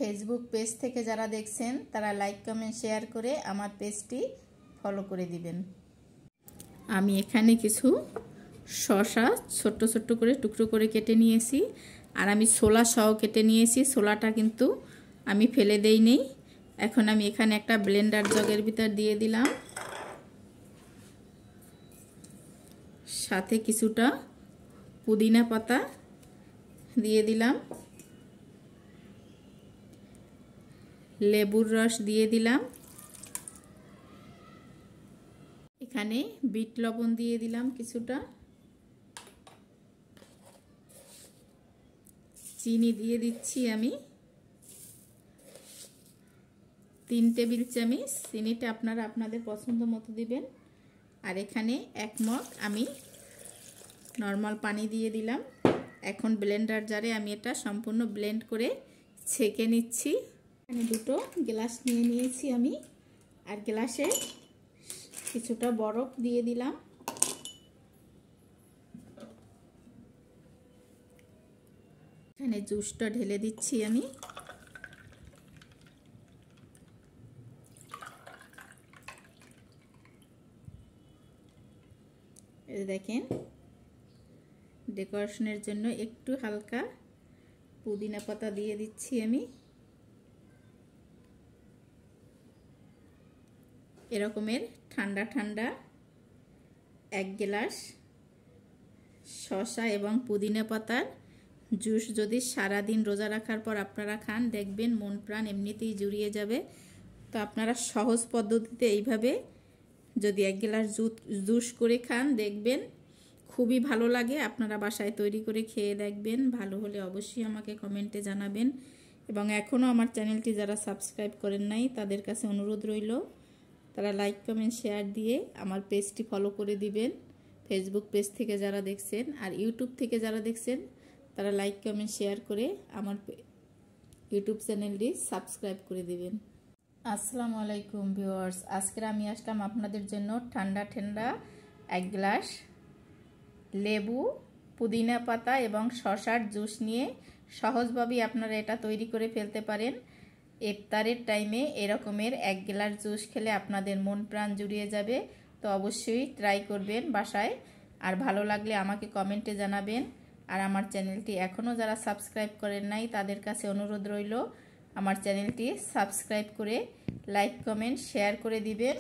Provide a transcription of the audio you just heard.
Facebook page থেকে যারা দেখছেন তারা লাইক কমেন্ট শেয়ার করে আমার পেজটি ফলো করে দিবেন। আমি এখানে কিছু শসা ছোট্ট ছোট্ট করে টুকরো করে কেটে নিয়েছি, আর আমি ছোলা সহ কেটে নিয়েছি। ছোলাটা কিন্তু আমি ফেলে দেই নেই। এখন আমি এখানে একটা ব্লেন্ডার জগের ভিতর দিয়ে দিলাম, সাথে কিছুটা পুদিনা পাতা দিয়ে দিলাম, লেবুর রস দিয়ে দিলাম, এখানে বিট লবণ দিয়ে দিলাম কিছুটা, চিনি দিয়ে দিচ্ছি আমি 3 টেবিল চামচ। চিনিটা আপনারা আপনাদের পছন্দ মতো দিবেন। আর এখানে 1 মগ আমি নরমাল পানি দিয়ে দিলাম। এখন ব্লেন্ডার জারে আমি এটা সম্পূর্ণ ব্লেন্ড করে ছেঁকে নিচ্ছি। এখানে 2টো গ্লাস নিয়ে নিয়েছি আমি, আর গ্লাসে কিছুটা বরফ দিয়ে দিলাম। এখানে জুসটা ঢেলে দিচ্ছি আমি। এই দেখেন, ডেকোরেশনের জন্য একটু হালকা পুদিনা পাতা দিয়ে দিচ্ছি আমি। এরকমের ঠান্ডা ঠান্ডা 1 গ্লাস শসা এবং পুদিনা পাতার জুস যদি সারা দিন রোজা রাখার পর আপনারা খান, দেখবেন মন প্রাণ এমনিতেই জুড়িয়ে যাবে। তো আপনারা সহজ পদ্ধতিতে এইভাবে যদি 1 গ্লাস জুস করে খান, দেখবেন খুবই ভালো লাগে। আপনারা বাসায় তৈরি করে খেয়ে দেখবেন, ভালো হলে অবশ্যই আমাকে কমেন্টে জানাবেন। এবং এখনও আমার চ্যানেলটি যারা সাবস্ক্রাইব করেন নাই তাদের কাছে অনুরোধ রইল, তারা লাইক কমেন্ট শেয়ার দিয়ে আমার পেজটি ফলো করে দিবেন। ফেসবুক পেজ থেকে যারা দেখছেন আর ইউটিউব থেকে যারা দেখছেন তারা লাইক কমেন্ট শেয়ার করে আমার ইউটিউব চ্যানেলটি সাবস্ক্রাইব করে দিবেন। আসসালামু আলাইকুম ভিউয়ার্স, আজকে আমি আসলাম আপনাদের জন্য ঠান্ডা ঠান্ডা 1 গ্লাস লেবু, পুদিনা পাতা এবং শসার জুস নিয়ে। সহজভাবে আপনারা এটা তৈরি করে ফেলতে পারেন। ইফতারের টাইমে এরকমের 1 গ্লাস জুস খেলে আপনাদের মন প্রাণ জুড়িয়ে যাবে। তো অবশ্যই ট্রাই করবেন বাসায়, আর ভালো লাগলে আমাকে কমেন্টে জানাবেন। আর আমার চ্যানেলটি এখনও যারা সাবস্ক্রাইব করেন নাই তাদের কাছে অনুরোধ রইল, আমার চ্যানেলটি সাবস্ক্রাইব করে লাইক কমেন্ট শেয়ার করে দিবেন।